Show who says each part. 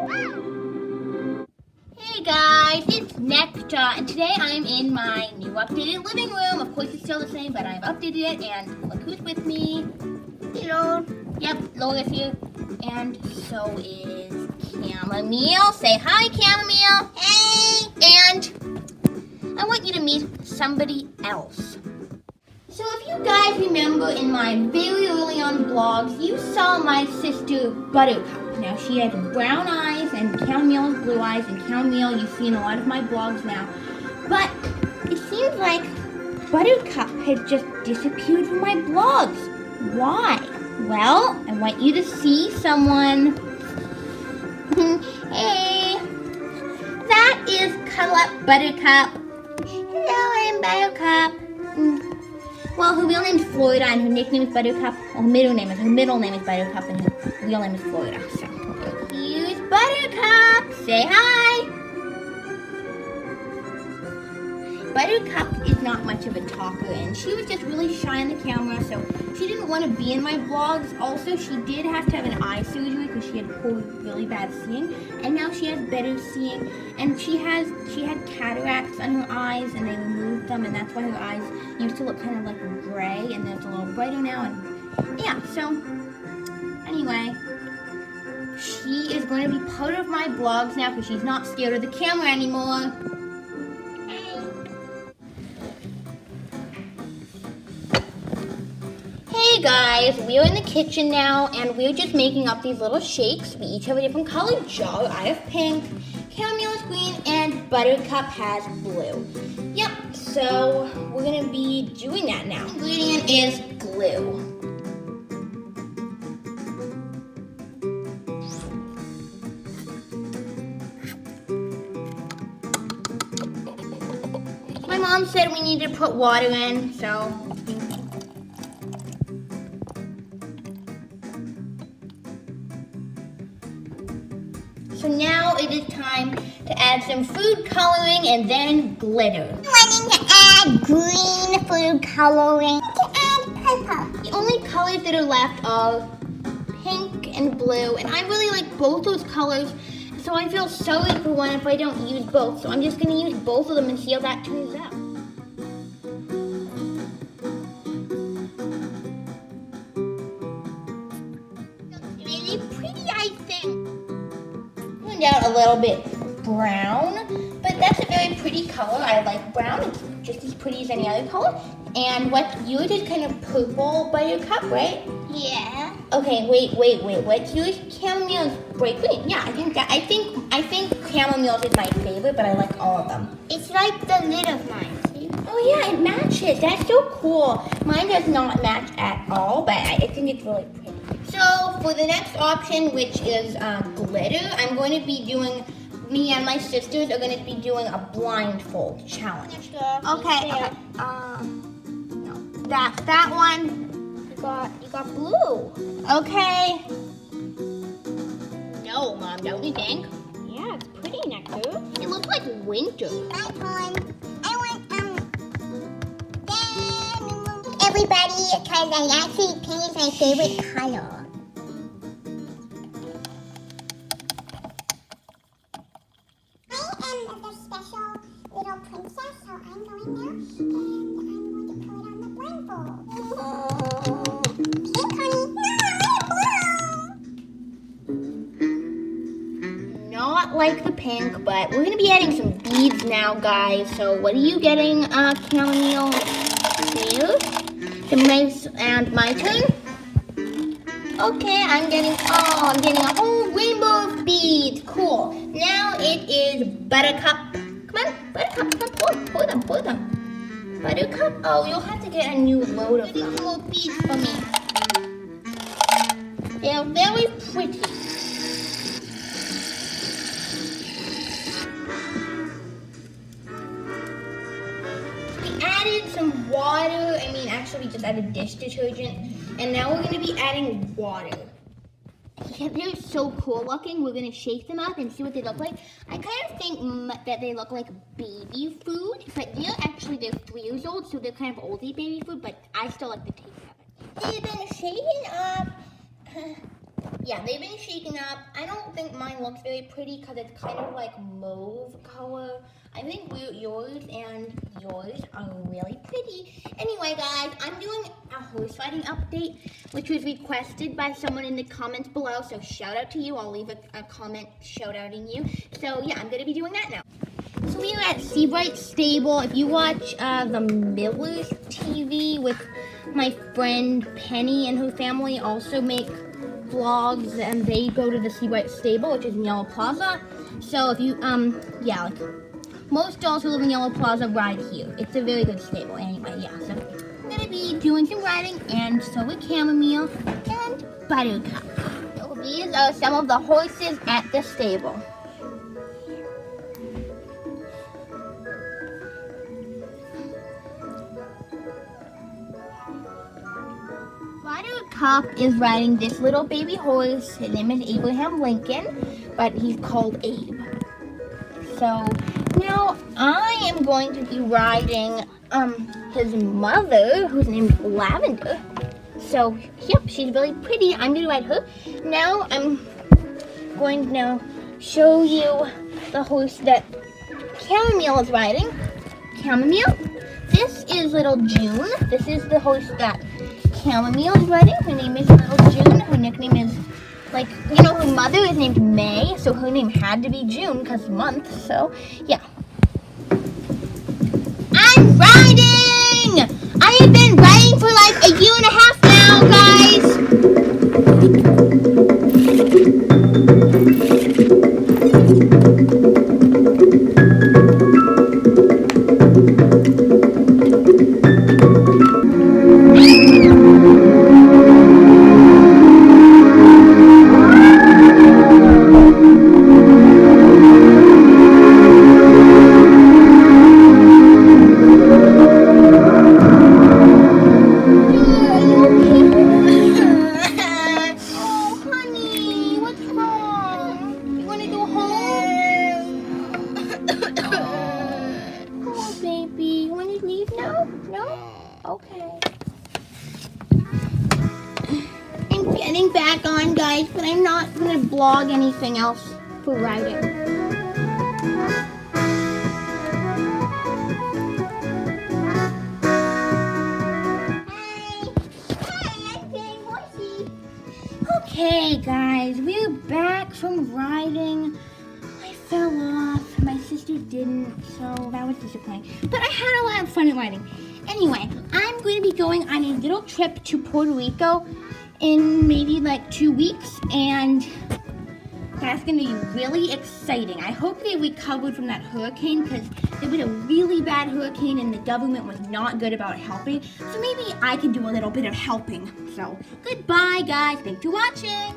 Speaker 1: Hey guys, it's Nectar, and today I'm in my new updated living room. Of course, it's still the same, but I've updated it, and look who's with me. Hello. Yep, Laura's here, and so is Chamomile. Say hi, Chamomile. Hey. And I want you to meet somebody else. So if you guys remember in my very early on vlogs, you saw my sister Buttercup. Now she has brown eyes and Chamomile has blue eyes, and Chamomile you see in a lot of my vlogs now. But it seems like Buttercup has just disappeared from my vlogs. Why? Well, I want you to see someone. Hey, that is Cuddle Up Buttercup. Hello, I'm Buttercup. Well, her real name is Florida, and her nickname is Buttercup. Well, her middle name is Buttercup, and her real name is Florida. So here's Buttercup. Say hi. Buttercup is not much of a talker, and she was just really shy on the camera, so she didn't want to be in my vlogs. Also, she did have to have an eye surgery because she had poor, really bad seeing, and now she has better seeing. And she had cataracts on her eyes, and they removed them, and that's why her eyes used to look kind of like gray, and it's a little brighter now. And yeah, so anyway, she is going to be part of my vlogs now because she's not scared of the camera anymore. Hey guys, we're in the kitchen now, and we're just making up these little shakes. We each have a different colored jar. I have pink, Chamomile is green, and Buttercup has blue. Yep, so we're gonna be doing that now. The ingredient is glue. My mom said we need to put water in, so now it is time to add some food coloring and then glitter.
Speaker 2: I'm wanting to add green food coloring, to add purple.
Speaker 1: The only colors that are left are pink and blue, and I really like both those colors, so I feel sorry for one if I don't use both. So I'm just going to use both of them and see how that turns out. Really pretty, I think. Out a little bit brown, but that's a very pretty color. I like brown. It's just as pretty as any other color. And what yours is kind of purple Buttercup, right?
Speaker 2: Yeah.
Speaker 1: Okay, wait. What's yours? Chamomile's bright green. Yeah, I think Chamomile's is my favorite, but I like all of them.
Speaker 2: It's like the lid of mine. See?
Speaker 1: Oh yeah, it matches. That's so cool. Mine does not match at all, but I think it's really pretty. So for the next option, which is glitter, I'm going to be doing, me and my sisters are going to be doing a blindfold challenge. Okay. No, that one. You got blue. Okay. No, Mom, don't you think? Yeah, it's pretty, Nectar. It looks like winter.
Speaker 2: My turn. I want everybody, because I actually pink is my favorite color. I am the special little princess, so I'm going now, and I'm going to put on the blindfold. Pink, honey. No,
Speaker 1: Not like the pink, but we're going to be adding some beads now, guys. So what are you getting, Chamomile? And my turn. Okay, I'm getting a whole rainbow of beads. Cool. Now it is Buttercup. Come on, Buttercup, come on, pour them. Buttercup, oh, you'll have to get a new load of them. More beads for me. They're very pretty. Added some water. Actually we just added dish detergent, and now we're going to be adding water. Yeah, they're so cool looking. We're going to shake them up and see what they look like. I kind of think that they look like baby food, but they're 3 years old, so they're kind of oldie baby food, but I still like the taste of it. They've been shaken up. Yeah, they've been shaken up. I don't think mine looks very pretty because it's kind of like mauve color. I think yours and yours are really pretty. Anyway, guys, I'm doing a horse riding update, which was requested by someone in the comments below. So shout out to you. I'll leave a comment shout outing you. So yeah, I'm going to be doing that now. So we are at Seabright Stable. If you watch the Millers TV with my friend Penny and her family, also make vlogs, and they go to the Seabright Stable, which is in Yellow Plaza. So if you, yeah, like most dolls who live in Yellow Plaza ride here. It's a very good stable. Anyway, yeah, so I'm gonna be doing some riding, and so with Chamomile and Buttercup. So these are some of the horses at the stable. Buttercup is riding this little baby horse. His name is Abraham Lincoln, but he's called Abe. So now I am going to be riding his mother, who's named Lavender. So yep, she's really pretty. I'm going to ride her. Now I'm going to now show you the horse that Chamomile is riding. Chamomile. This is little June. This is the horse that Chamomile is riding. Her name is Little June. Her nickname is, like, you know, her mother is named May, so her name had to be June because month. So yeah. I'm riding! I have been riding for like a year and a half now, Okay. I'm getting back on, guys, but I'm not going to vlog anything else for riding. Okay, guys, we're back from riding. I fell off. My sister didn't, so that was disappointing. But I had a lot of fun riding. Anyway, I'm going to be going on a little trip to Puerto Rico in maybe like 2 weeks, and that's going to be really exciting. I hope they recovered from that hurricane, because there was a really bad hurricane and the government was not good about helping. So maybe I can do a little bit of helping. So goodbye, guys. Thanks for watching.